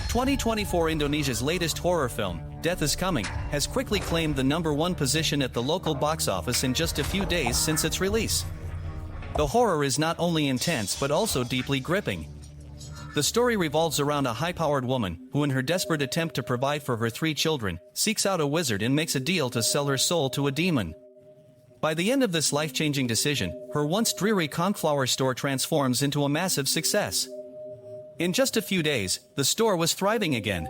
2024 Indonesia's latest horror film, Death is Coming, has quickly claimed the #1 position at the local box office in just a few days since its release. The horror is not only intense but also deeply gripping. The story revolves around a high-powered woman who, in her desperate attempt to provide for her 3 children, seeks out a wizard and makes a deal to sell her soul to a demon. By the end of this life-changing decision, her once dreary cornflower store transforms into a massive success. In just a few days, the store was thriving again.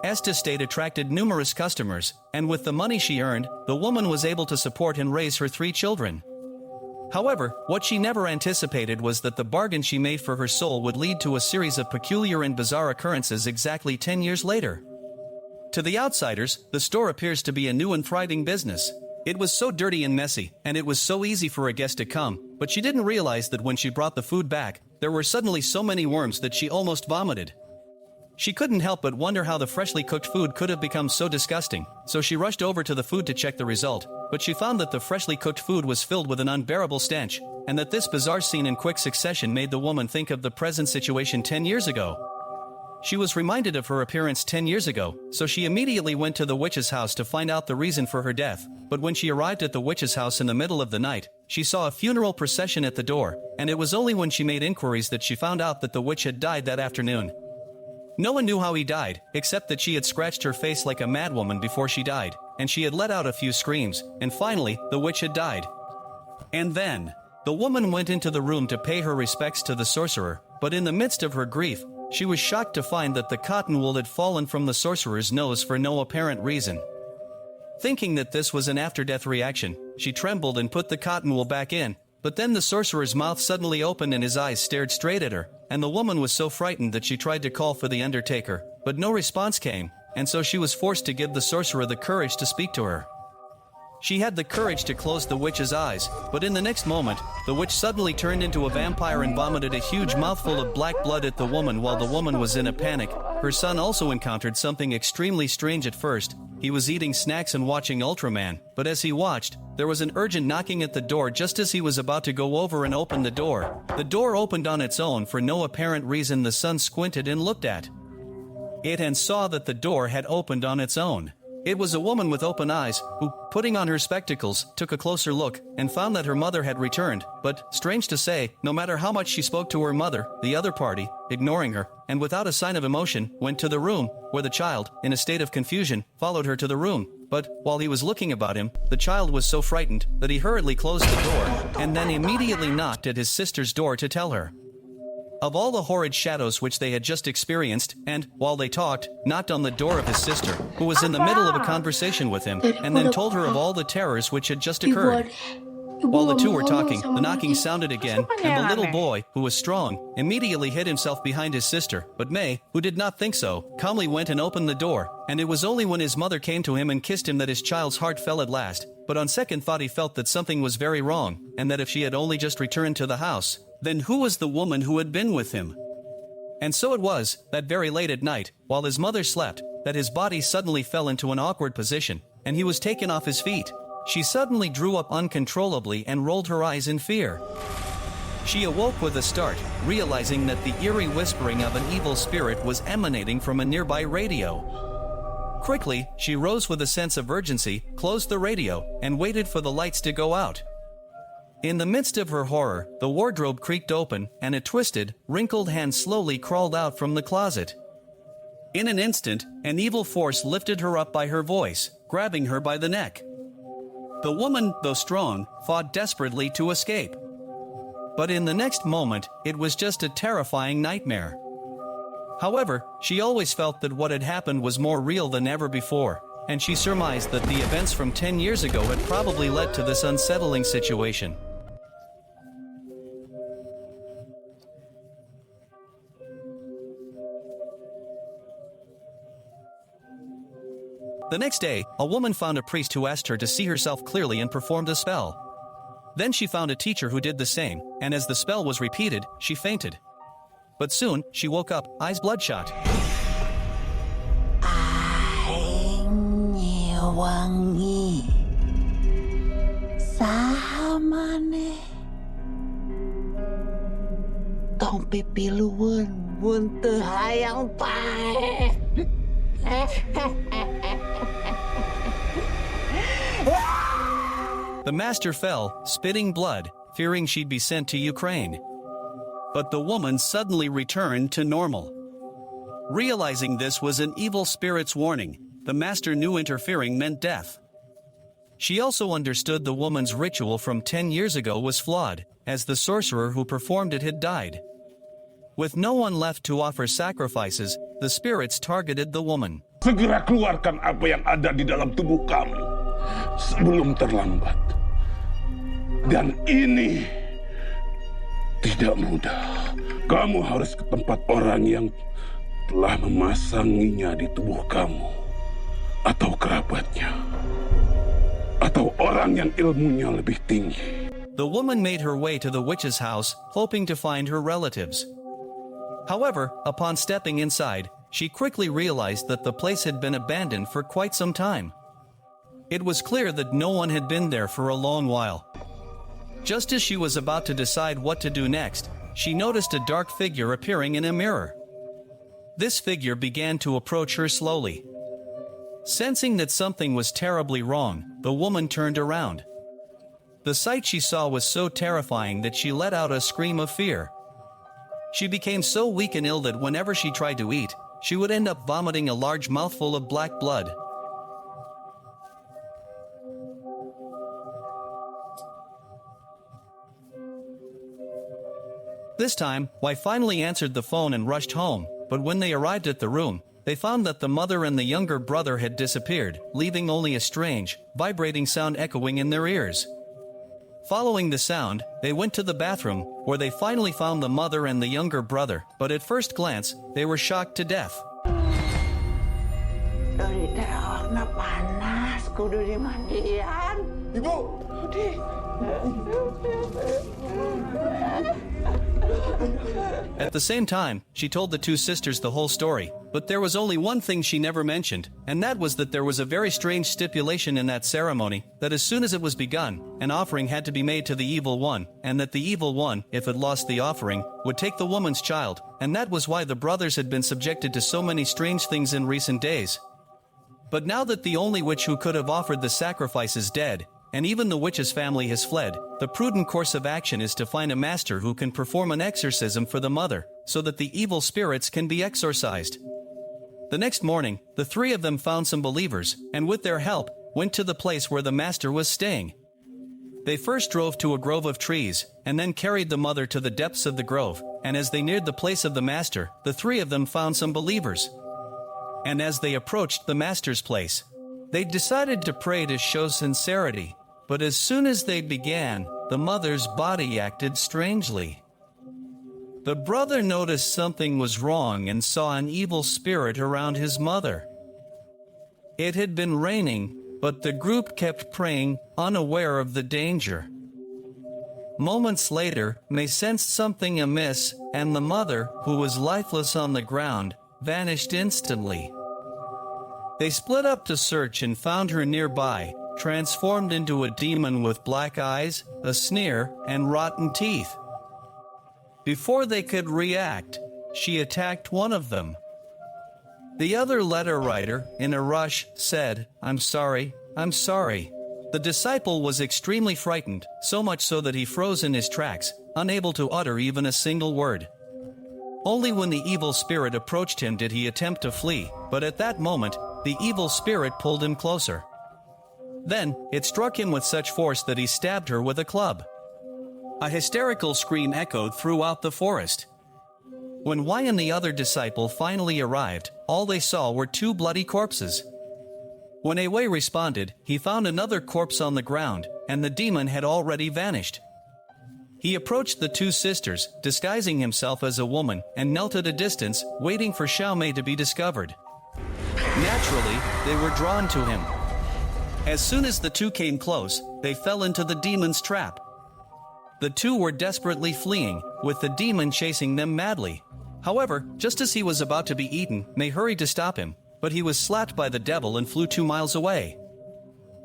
Estate attracted numerous customers, and with the money she earned, the woman was able to support and raise her 3 children. However, what she never anticipated was that the bargain she made for her soul would lead to a series of peculiar and bizarre occurrences exactly 10 years later. To the outsiders, the store appears to be a new and thriving business. It was so dirty and messy, and it was so easy for a guest to come, but she didn't realize that when she brought the food back, there were suddenly so many worms that she almost vomited. She couldn't help but wonder how the freshly cooked food could have become so disgusting, so she rushed over to the food to check the result, but she found that the freshly cooked food was filled with an unbearable stench, and that this bizarre scene in quick succession made the woman think of the present situation 10 years ago. She was reminded of her appearance 10 years ago, so she immediately went to the witch's house to find out the reason for her death, but when she arrived at the witch's house in the middle of the night, she saw a funeral procession at the door, and it was only when she made inquiries that she found out that the witch had died that afternoon. No one knew how he died, except that she had scratched her face like a madwoman before she died, and she had let out a few screams, and finally, the witch had died. And then, the woman went into the room to pay her respects to the sorcerer, but in the midst of her grief, she was shocked to find that the cotton wool had fallen from the sorcerer's nose for no apparent reason. Thinking that this was an after-death reaction, she trembled and put the cotton wool back in, but then the sorcerer's mouth suddenly opened and his eyes stared straight at her, and the woman was so frightened that she tried to call for the undertaker, but no response came, and so she was forced to give the sorcerer the courage to speak to her. She had the courage to close the witch's eyes, but in the next moment, the witch suddenly turned into a vampire and vomited a huge mouthful of black blood at the woman while the woman was in a panic. Her son also encountered something extremely strange at first. He was eating snacks and watching Ultraman, but as he watched, there was an urgent knocking at the door just as he was about to go over and open the door. The door opened on its own for no apparent reason. The son squinted and looked at it and saw that the door had opened on its own. It was a woman with open eyes, who, putting on her spectacles, took a closer look, and found that her mother had returned, but, strange to say, no matter how much she spoke to her mother, the other party, ignoring her, and without a sign of emotion, went to the room, where the child, in a state of confusion, followed her to the room. But, while he was looking about him, the child was so frightened that he hurriedly closed the door, and then immediately knocked at his sister's door to tell her of all the horrid shadows which they had just experienced, and, while they talked, knocked on the door of his sister, who was in the middle of a conversation with him, and then told her of all the terrors which had just occurred. While the two were talking, the knocking sounded again, and the little boy, who was strong, immediately hid himself behind his sister, but May, who did not think so, calmly went and opened the door, and it was only when his mother came to him and kissed him that his child's heart fell at last, but on second thought he felt that something was very wrong, and that if she had only just returned to the house, then who was the woman who had been with him? And so it was, that very late at night, while his mother slept, that his body suddenly fell into an awkward position, and he was taken off his feet. She suddenly drew up uncontrollably and rolled her eyes in fear. She awoke with a start, realizing that the eerie whispering of an evil spirit was emanating from a nearby radio. Quickly, she rose with a sense of urgency, closed the radio, and waited for the lights to go out. In the midst of her horror, the wardrobe creaked open, and a twisted, wrinkled hand slowly crawled out from the closet. In an instant, an evil force lifted her up by her voice, grabbing her by the neck. The woman, though strong, fought desperately to escape. But in the next moment, it was just a terrifying nightmare. However, she always felt that what had happened was more real than ever before, and she surmised that the events from 10 years ago had probably led to this unsettling situation. The next day, a woman found a priest who asked her to see herself clearly and performed a spell. Then she found a teacher who did the same, and as the spell was repeated, she fainted. But soon, she woke up, eyes bloodshot. wangi samane tong pipilueun pun teu hayang pae. The master fell, spitting blood, fearing she'd be sent to Ukraine. But the woman suddenly returned to normal. Realizing this was an evil spirit's warning, the master knew interfering meant death. She also understood the woman's ritual from 10 years ago was flawed, as the sorcerer who performed it had died. With no one left to offer sacrifices, the spirits targeted the woman. Segera keluarkan apa yang ada di dalam tubuh kamu sebelum terlambat. Dan ini tidak mudah. Kamu harus ke tempat orang yang telah memasanginya di tubuh kamu, atau kerabatnya, atau orang yang ilmunya lebih tinggi. The woman made her way to the witch's house, hoping to find her relatives. However, upon stepping inside, she quickly realized that the place had been abandoned for quite some time. It was clear that no one had been there for a long while. Just as she was about to decide what to do next, she noticed a dark figure appearing in a mirror. This figure began to approach her slowly. Sensing that something was terribly wrong, the woman turned around. The sight she saw was so terrifying that she let out a scream of fear. She became so weak and ill that whenever she tried to eat, she would end up vomiting a large mouthful of black blood. This time, Wai finally answered the phone and rushed home, but when they arrived at the room, they found that the mother and the younger brother had disappeared, leaving only a strange, vibrating sound echoing in their ears. Following the sound, they went to the bathroom, where they finally found the mother and the younger brother, but at first glance, they were shocked to death. Dari daerahna panas, kudu dimandian. Ibu! At the same time, she told the two sisters the whole story, but there was only one thing she never mentioned, and that was that there was a very strange stipulation in that ceremony, that as soon as it was begun, an offering had to be made to the evil one, and that the evil one, if it lost the offering, would take the woman's child, and that was why the brothers had been subjected to so many strange things in recent days. But now that the only witch who could have offered the sacrifice is dead, and even the witch's family has fled, the prudent course of action is to find a master who can perform an exorcism for the mother, so that the evil spirits can be exorcised. The next morning, the three of them found some believers, and with their help, went to the place where the master was staying. They first drove to a grove of trees, and then carried the mother to the depths of the grove, and as they neared the place of the master, the three of them found some believers. And as they approached the master's place, they decided to pray to show sincerity. But as soon as they began, the mother's body acted strangely. The brother noticed something was wrong and saw an evil spirit around his mother. It had been raining, but the group kept praying, unaware of the danger. Moments later, they sensed something amiss, and the mother, who was lifeless on the ground, vanished instantly. They split up to search and found her nearby, transformed into a demon with black eyes, a sneer, and rotten teeth. Before they could react, she attacked one of them. The other letter writer, in a rush, said, "I'm sorry, I'm sorry." The disciple was extremely frightened, so much so that he froze in his tracks, unable to utter even a single word. Only when the evil spirit approached him did he attempt to flee, but at that moment, the evil spirit pulled him closer. Then, it struck him with such force that he stabbed her with a club. A hysterical scream echoed throughout the forest. When Wai and the other disciple finally arrived, all they saw were two bloody corpses. When Wei responded, he found another corpse on the ground, and the demon had already vanished. He approached the two sisters, disguising himself as a woman, and knelt at a distance, waiting for Xiaomei to be discovered. Naturally, they were drawn to him. As soon as the two came close, they fell into the demon's trap. The two were desperately fleeing, with the demon chasing them madly. However, just as he was about to be eaten, Mei hurried to stop him, but he was slapped by the devil and flew 2 miles away.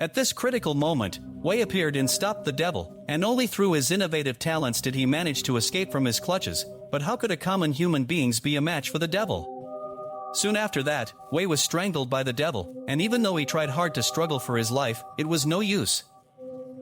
At this critical moment, Wei appeared and stopped the devil, and only through his innovative talents did he manage to escape from his clutches, But how could a common human beings be a match for the devil? Soon after that, Wei was strangled by the devil, and even though he tried hard to struggle for his life, it was no use.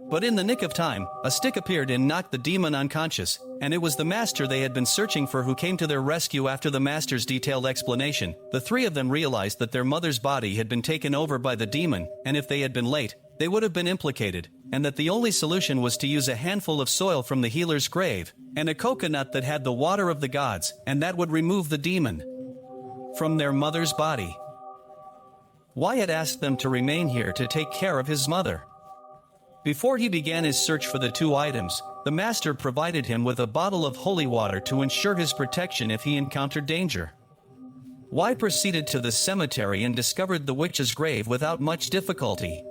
But in the nick of time, a stick appeared and knocked the demon unconscious, and it was the master they had been searching for who came to their rescue. After the master's detailed explanation, the three of them realized that their mother's body had been taken over by the demon, and if they had been late, they would have been implicated, and that the only solution was to use a handful of soil from the healer's grave, and a coconut that had the water of the gods, and that would remove the demon from their mother's body. Wei had asked them to remain here to take care of his mother. Before he began his search for the two items, the master provided him with a bottle of holy water to ensure his protection if he encountered danger. Wei proceeded to the cemetery and discovered the witch's grave without much difficulty.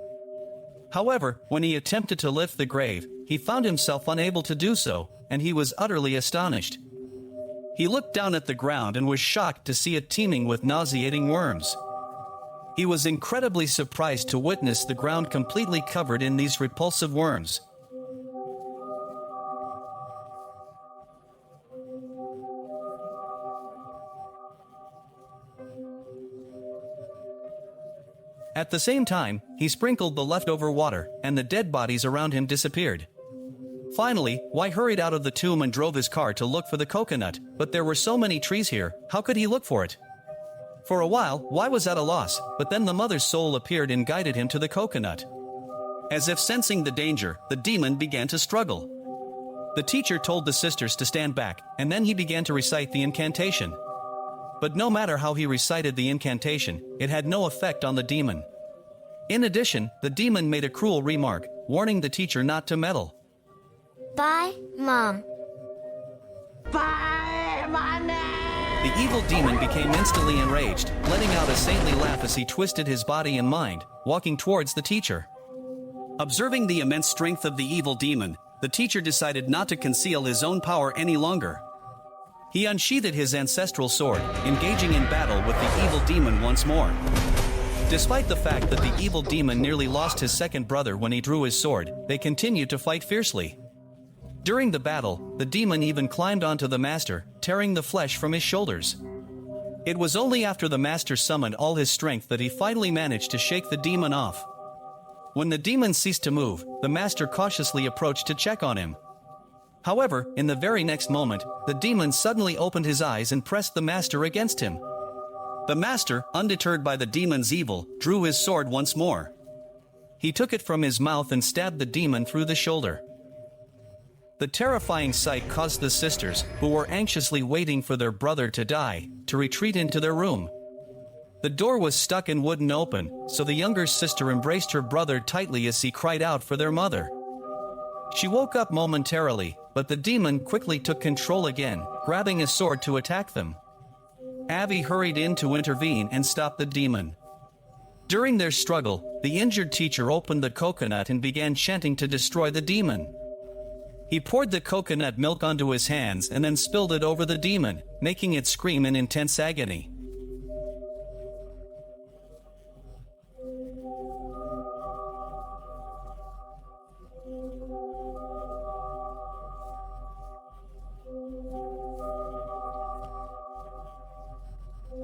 However, when he attempted to lift the grave, he found himself unable to do so, and he was utterly astonished. He looked down at the ground and was shocked to see it teeming with nauseating worms. He was incredibly surprised to witness the ground completely covered in these repulsive worms. At the same time, he sprinkled the leftover water, and the dead bodies around him disappeared. Finally, Wei hurried out of the tomb and drove his car to look for the coconut, but there were so many trees here, how could he look for it? For a while, Wei was at a loss, but then the mother's soul appeared and guided him to the coconut. As if sensing the danger, the demon began to struggle. The teacher told the sisters to stand back, and then he began to recite the incantation. But no matter how he recited the incantation, it had no effect on the demon. In addition, the demon made a cruel remark, warning the teacher not to meddle. Bye, Mom. Bye, money! The evil demon became instantly enraged, letting out a saintly laugh as he twisted his body and mind, walking towards the teacher. Observing the immense strength of the evil demon, the teacher decided not to conceal his own power any longer. He unsheathed his ancestral sword, engaging in battle with the evil demon once more. Despite the fact that the evil demon nearly lost his second brother when he drew his sword, they continued to fight fiercely. During the battle, the demon even climbed onto the master, tearing the flesh from his shoulders. It was only after the master summoned all his strength that he finally managed to shake the demon off. When the demon ceased to move, the master cautiously approached to check on him. However, in the very next moment, the demon suddenly opened his eyes and pressed the master against him. The master, undeterred by the demon's evil, drew his sword once more. He took it from his mouth and stabbed the demon through the shoulder. The terrifying sight caused the sisters, who were anxiously waiting for their brother to die, to retreat into their room. The door was stuck and wouldn't open, so the younger sister embraced her brother tightly as he cried out for their mother. She woke up momentarily, but the demon quickly took control again, grabbing a sword to attack them. Abby hurried in to intervene and stop the demon. During their struggle, the injured teacher opened the coconut and began chanting to destroy the demon. He poured the coconut milk onto his hands and then spilled it over the demon, making it scream in intense agony.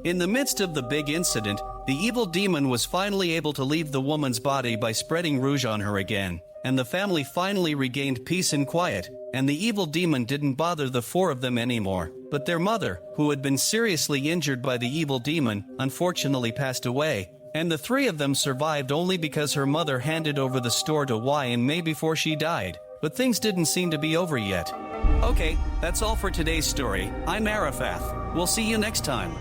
In the midst of the big incident, the evil demon was finally able to leave the woman's body by spreading rouge on her again, and the family finally regained peace and quiet, and the evil demon didn't bother the four of them anymore. But their mother, who had been seriously injured by the evil demon, unfortunately passed away, and the three of them survived only because her mother handed over the store to Wei in May before she died. But things didn't seem to be over yet. Okay, that's all for today's story. I'm Arafath. We'll see you next time.